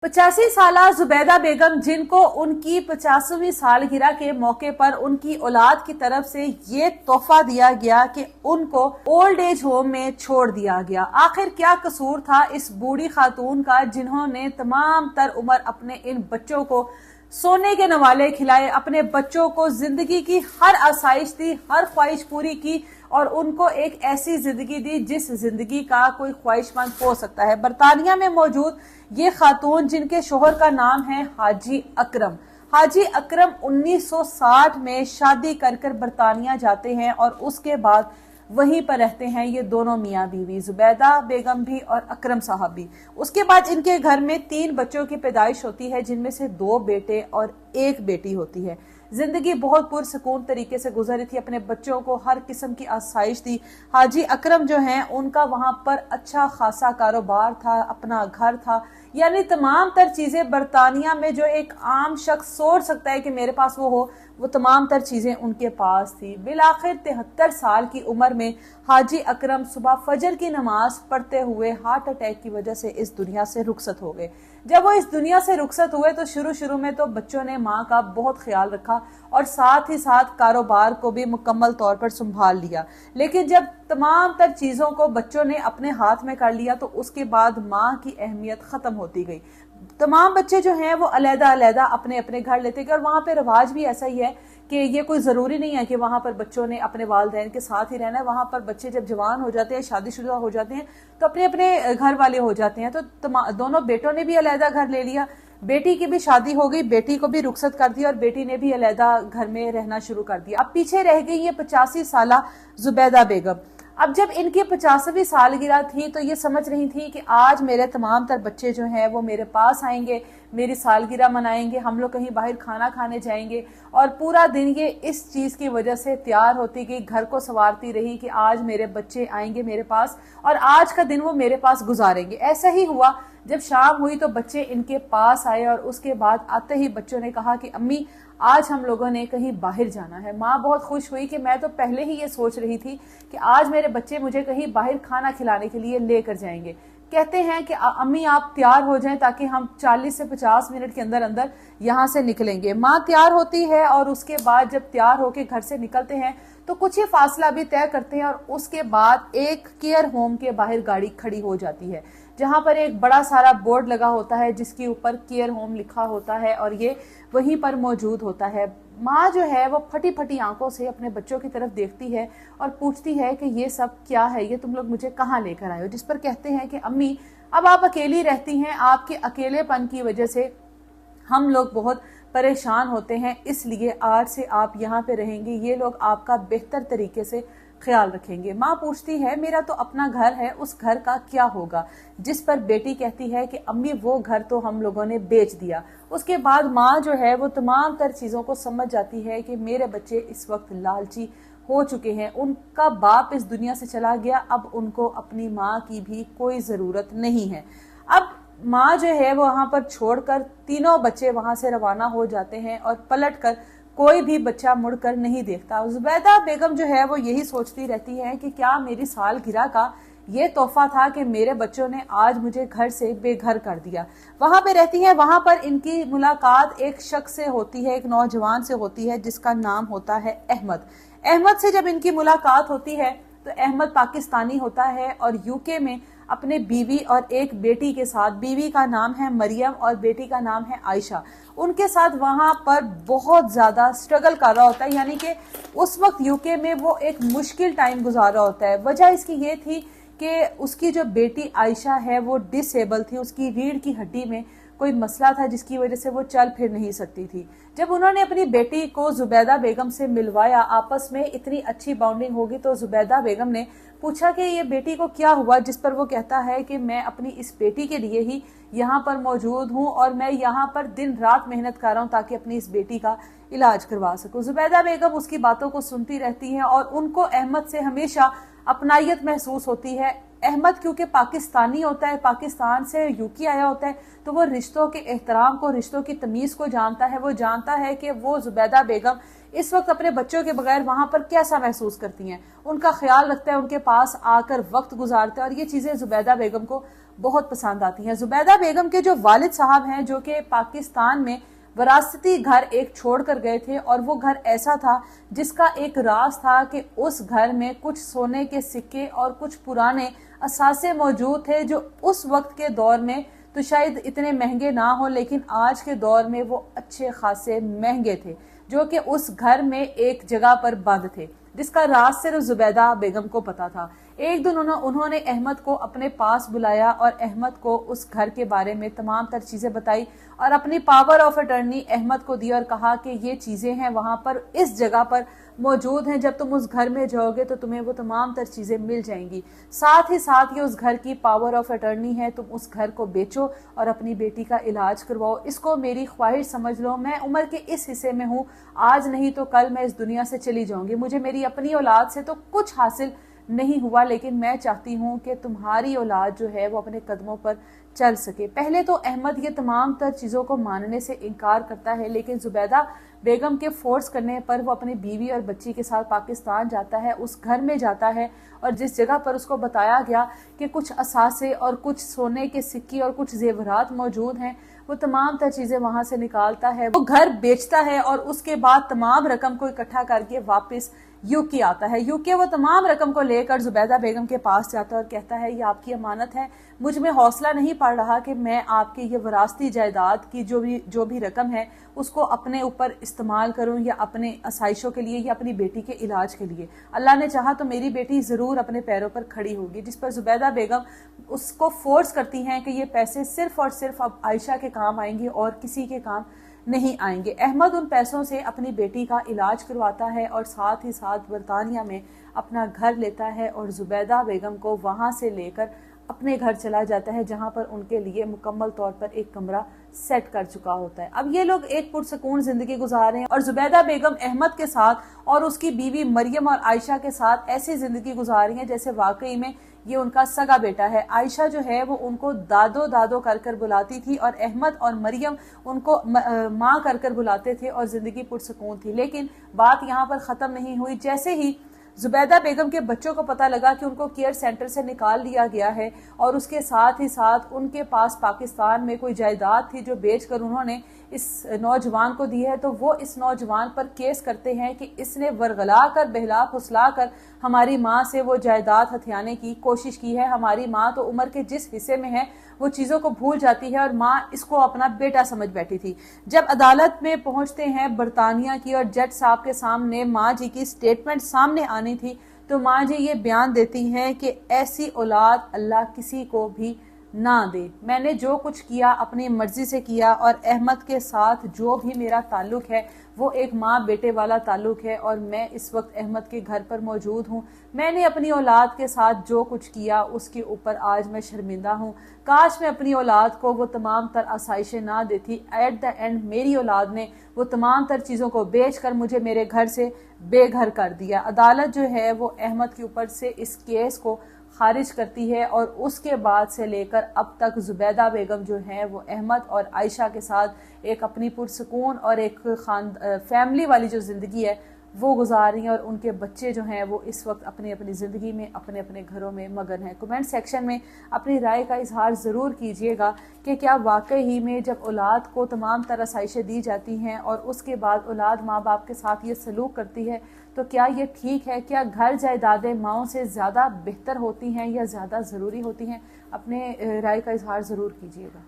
85 साला जुबैदा बेगम, जिनको उनकी 50वीं सालगिरह के मौके पर उनकी औलाद की तरफ से ये तोहफा दिया गया कि उनको ओल्ड एज होम में छोड़ दिया गया। आखिर क्या कसूर था इस बूढ़ी खातून का, जिन्होंने तमाम तर उम्र अपने इन बच्चों को सोने के नवाले खिलाए, अपने बच्चों को जिंदगी की हर आसाइश दी, हर ख्वाहिश पूरी की और उनको एक ऐसी जिंदगी दी जिस जिंदगी का कोई ख्वाहिशमंद हो सकता है। बरतानिया में मौजूद ये खातून, जिनके शोहर का नाम है हाजी अकरम। हाजी अकरम 1960 में शादी कर बरतानिया जाते हैं और उसके बाद वहीं पर रहते हैं ये दोनों मियाँ बीवी, जुबैदा बेगम भी और अकरम साहब भी। उसके बाद इनके घर में 3 बच्चों की पैदाइश होती है, जिनमें से 2 बेटे और 1 बेटी होती है। जिंदगी बहुत पुरसकून तरीके से गुजरी थी, अपने बच्चों को हर किस्म की आसाइश दी। हाजी अकरम जो हैं, उनका वहां पर अच्छा खासा कारोबार था, अपना घर था, यानी तमाम तर चीजें बरतानिया में जो एक आम शख्स सोच सकता है कि मेरे पास वो हो, वो तमाम तर चीजें उनके पास थी। बिलाखिर 73 साल की उम्र में हाजी अकरम सुबह फजर की नमाज पढ़ते हुए हार्ट अटैक की वजह से इस दुनिया से रुखसत हो गए। जब वो इस दुनिया से रुखसत हुए तो शुरू में तो बच्चों ने माँ का बहुत ख्याल रखा और साथ ही साथ कारोबार को भी मुकम्मल तौर पर संभाल लिया। लेकिन जब तमाम तर चीजों को बच्चों ने अपने हाथ में कर लिया तो उसके बाद माँ की अहमियत खत्म होती गई। तमाम बच्चे जो हैं वो अलग-अलग अपने अपने घर लेते गए और वहां पे रिवाज भी ऐसा ही है कि ये कोई जरूरी नहीं है कि वहां पर बच्चों ने अपने वालिदैन के साथ ही रहना है। वहां पर बच्चे जब जवान हो जाते हैं, शादीशुदा हो जाते हैं, तो अपने अपने घर वाले हो जाते हैं। तो दोनों बेटों ने भी अलग घर ले लिया, बेटी की भी शादी हो गई, बेटी को भी रुखसत कर दिया और बेटी ने भी अलग घर में रहना शुरू कर दिया। अब पीछे रह गई ये 85 साला जुबैदा बेगम। अब जब इनकी 50वीं सालगिरह थी तो ये समझ रही थी कि आज मेरे तमाम तर बच्चे जो हैं वो मेरे पास आएंगे, मेरी सालगिरह मनाएंगे, हम लोग कहीं बाहर खाना खाने जाएंगे। और पूरा दिन ये इस चीज की वजह से तैयार होती गई, घर को संवारती रही कि आज मेरे बच्चे आएंगे मेरे पास और आज का दिन वो मेरे पास गुजारेंगे। ऐसा ही हुआ। जब शाम हुई तो बच्चे इनके पास आए और उसके बाद आते ही बच्चों ने कहा कि अम्मी, आज हम लोगों ने कहीं बाहर जाना है। माँ बहुत खुश हुई कि मैं तो पहले ही ये सोच रही थी कि आज मेरे बच्चे मुझे कहीं बाहर खाना खिलाने के लिए लेकर जाएंगे। कहते हैं कि अम्मी आप तैयार हो जाएं ताकि हम 40 से 50 मिनट के अंदर अंदर यहाँ से निकलेंगे। माँ तैयार होती है और उसके बाद जब तैयार होके घर से निकलते हैं तो कुछ ही फासला भी तय करते हैं और उसके बाद एक केयर होम के बाहर गाड़ी खड़ी हो जाती है, जहां पर एक बड़ा सारा बोर्ड लगा होता है जिसके ऊपर केयर होम लिखा होता है और ये वहीं पर मौजूद होता है। माँ जो है वो फटी फटी आंखों से अपने बच्चों की तरफ देखती है और पूछती है कि ये सब क्या है, ये तुम लोग मुझे कहाँ लेकर आए हो। जिस पर कहते हैं कि अम्मी, अब आप अकेली रहती हैं, आपके अकेलेपन की वजह से हम लोग बहुत परेशान होते हैं, इसलिए आज से आप यहाँ पे रहेंगे, ये लोग आपका बेहतर तरीके से ख्याल रखेंगे। माँ पूछती है मेरा तो अपना घर है, उस घर का क्या होगा। जिस पर बेटी कहती है कि अम्मी वो घर तो हम लोगों ने बेच दिया। उसके बाद माँ जो है वो तमाम तर चीजों को समझ जाती है कि मेरे बच्चे इस वक्त लालची हो चुके हैं, उनका बाप इस दुनिया से चला गया, अब उनको अपनी माँ की भी कोई जरूरत नहीं है। अब माँ जो है वो वहां पर छोड़कर तीनों बच्चे वहां से रवाना हो जाते हैं और पलटकर कोई भी बच्चा मुड़कर नहीं देखता। जुबैदा बेगम जो है वो यही सोचती रहती है कि क्या मेरी सालगिरह का ये तोहफा था कि मेरे बच्चों ने आज मुझे घर से बेघर कर दिया। वहां पे रहती है, वहां पर इनकी मुलाकात एक शख्स से होती है, एक नौजवान से होती है जिसका नाम होता है अहमद। अहमद से जब इनकी मुलाकात होती है तो अहमद पाकिस्तानी होता है और यूके में अपने बीवी और एक बेटी के साथ, बीवी का नाम है मरियम और बेटी का नाम है आयशा, उनके साथ वहां पर बहुत ज्यादा स्ट्रगल कर रहा होता है। यानी कि उस वक्त यूके में वो एक मुश्किल टाइम गुजार रहा होता है। वजह इसकी ये थी कि उसकी जो बेटी आयशा है वो डिसेबल थी, उसकी रीढ़ की हड्डी में कोई मसला था जिसकी वजह से वो चल फिर नहीं सकती थी। जब उन्होंने अपनी बेटी को जुबैदा बेगम से मिलवाया, आपस में इतनी अच्छी बाउंडिंग होगी, तो जुबैदा बेगम ने पूछा कि ये बेटी को क्या हुआ। जिस पर वो कहता है कि मैं अपनी इस बेटी के लिए ही यहाँ पर मौजूद हूँ और मैं यहाँ पर दिन रात मेहनत कर रहा हूँ ताकि अपनी इस बेटी का इलाज करवा सकूं। जुबैदा बेगम उसकी बातों को सुनती रहती है और उनको अहमद से हमेशा अपनायत महसूस होती है। احمد کیونکہ پاکستانی ہوتا ہے، پاکستان سے یوکی آیا ہوتا ہے، تو وہ رشتوں کے احترام کو، رشتوں کی تمیز کو جانتا ہے. وہ جانتا ہے کہ وہ زبیدہ بیگم اس وقت اپنے بچوں کے بغیر وہاں پر کیسا محسوس کرتی ہیں، ان کا خیال رکھتا ہے، ان کے پاس آ کر وقت گزارتا ہے، اور یہ چیزیں زبیدہ بیگم کو بہت پسند آتی ہیں. زبیدہ بیگم کے جو والد صاحب ہیں، جو کہ پاکستان میں وراثتی گھر ایک چھوڑ کر گئے تھے، اور وہ گھر ایسا تھا جس کا ایک راز تھا کہ اس گھر میں کچھ سونے کے سکے اور کچھ پرانے اثاثے موجود تھے، جو اس وقت کے دور میں تو شاید اتنے مہنگے نہ ہوں، لیکن آج کے دور میں وہ اچھے خاصے مہنگے تھے، جو کہ اس گھر میں ایک جگہ پر بند تھے، جس کا راز صرف زبیدہ بیگم کو پتا تھا. ایک دن انہوں نے احمد کو اپنے پاس بلایا اور احمد کو اس گھر کے بارے میں تمام تر چیزیں بتائی، اور اپنی پاور آف اٹرنی احمد کو دی اور کہا کہ یہ چیزیں ہیں وہاں پر اس جگہ پر موجود ہیں، جب تم اس گھر میں جاؤ گے تو تمہیں وہ تمام تر چیزیں مل جائیں گی. ساتھ ہی ساتھ یہ اس گھر کی پاور آف اٹرنی ہے، تم اس گھر کو بیچو اور اپنی بیٹی کا علاج کرواؤ، اس کو میری خواہش سمجھ لو. میں عمر کے اس حصے میں ہوں، آج نہیں تو کل میں اس دنیا سے چلی جاؤں گی. مجھے میری اپنی اولاد سے تو کچھ حاصل نہیں ہوا، لیکن میں چاہتی ہوں کہ تمہاری اولاد جو ہے وہ اپنے قدموں پر چل سکے. پہلے تو احمد یہ تمام تر چیزوں کو ماننے سے انکار کرتا ہے، لیکن زبیدہ بیگم کے فورس کرنے پر وہ اپنی بیوی اور بچی کے ساتھ پاکستان جاتا ہے، اس گھر میں جاتا ہے، اور جس جگہ پر اس کو بتایا گیا کہ کچھ اثاثے اور کچھ سونے کے سکے اور کچھ زیورات موجود ہیں، وہ تمام تر چیزیں وہاں سے نکالتا ہے، وہ گھر بیچتا ہے، اور اس کے بعد تمام رقم کو اکٹھا کر کے واپس یوکی آتا ہے. یوکی وہ تمام رقم کو لے کر زبیدہ بیگم کے پاس جاتا ہے اور کہتا ہے یہ آپ کی امانت ہے، مجھ میں حوصلہ نہیں پڑ رہا کہ میں آپ کی یہ وراثتی جائیداد کی جو بھی رقم ہے اس کو اپنے اوپر استعمال کروں، یا اپنے آسائشوں کے لیے، یا اپنی بیٹی کے علاج کے لیے. اللہ نے چاہا تو میری بیٹی ضرور اپنے پیروں پر کھڑی ہوگی. جس پر زبیدہ بیگم اس کو فورس کرتی ہیں کہ یہ پیسے صرف اور صرف اب عائشہ کے کام آئیں گے اور کسی کے کام نہیں آئیں گے. احمد ان پیسوں سے اپنی بیٹی کا علاج کرواتا ہے، اور ساتھ ہی ساتھ برطانیہ میں اپنا گھر لیتا ہے، اور زبیدہ بیگم کو وہاں سے لے کر اپنے گھر چلا جاتا ہے، جہاں پر ان کے لیے مکمل طور پر ایک کمرہ سیٹ کر چکا ہوتا ہے. اب یہ لوگ ایک پرسکون زندگی گزار رہے ہیں، اور زبیدہ بیگم احمد کے ساتھ اور اس کی بیوی مریم اور عائشہ کے ساتھ ایسی زندگی گزار رہی ہیں جیسے واقعی میں یہ ان کا سگا بیٹا ہے. عائشہ جو ہے وہ ان کو دادو کر کر بلاتی تھی، اور احمد اور مریم ان کو ماں کر کر بلاتے تھے، اور زندگی پرسکون تھی. لیکن بات یہاں پر ختم نہیں ہوئی. جیسے ہی زبیدہ بیگم کے بچوں کو پتہ لگا کہ ان کو کیئر سینٹر سے نکال لیا گیا ہے، اور اس کے ساتھ ہی ساتھ ان کے پاس پاکستان میں کوئی جائیداد تھی جو بیچ کر انہوں نے اس نوجوان کو دی ہے، تو وہ اس نوجوان پر کیس کرتے ہیں کہ اس نے ورغلا کر، بہلا پھسلا کر ہماری ماں سے وہ جائیداد ہتھیانے کی کوشش کی ہے. ہماری ماں تو عمر کے جس حصے میں ہے وہ چیزوں کو بھول جاتی ہے، اور ماں اس کو اپنا بیٹا سمجھ بیٹھی تھی. جب عدالت میں پہنچتے ہیں برطانیہ کی، اور جج صاحب کے سامنے ماں جی کی سٹیٹمنٹ سامنے آنی تھی، تو ماں جی یہ بیان دیتی ہیں کہ ایسی اولاد اللہ کسی کو بھی نہ دے. میں نے جو کچھ کیا اپنی مرضی سے کیا، اور احمد کے ساتھ جو بھی میرا تعلق ہے وہ ایک ماں بیٹے والا تعلق ہے، اور میں اس وقت احمد کے گھر پر موجود ہوں. میں نے اپنی اولاد کے ساتھ جو کچھ کیا اس کے اوپر آج میں شرمندہ ہوں. کاش میں اپنی اولاد کو وہ تمام تر آسائشیں نہ دیتی. ایٹ دا اینڈ میری اولاد نے وہ تمام تر چیزوں کو بیچ کر مجھے میرے گھر سے بے گھر کر دیا. عدالت جو ہے وہ احمد کے اوپر سے اس کیس کو خارج کرتی ہے، اور اس کے بعد سے لے کر اب تک زبیدہ بیگم جو ہیں وہ احمد اور عائشہ کے ساتھ ایک اپنی پرسکون اور ایک فیملی والی جو زندگی ہے وہ گزار رہی ہیں، اور ان کے بچے جو ہیں وہ اس وقت اپنی اپنی زندگی میں اپنے اپنے گھروں میں مگن ہیں. کمنٹ سیکشن میں اپنی رائے کا اظہار ضرور کیجیے گا کہ کیا واقعی ہی میں جب اولاد کو تمام طرح آسائشیں دی جاتی ہیں اور اس کے بعد اولاد ماں باپ کے ساتھ یہ سلوک کرتی ہے تو کیا یہ ٹھیک ہے؟ کیا گھر جائیدادیں ماؤں سے زیادہ بہتر ہوتی ہیں یا زیادہ ضروری ہوتی ہیں؟ اپنے رائے کا اظہار ضرور کیجیے گا.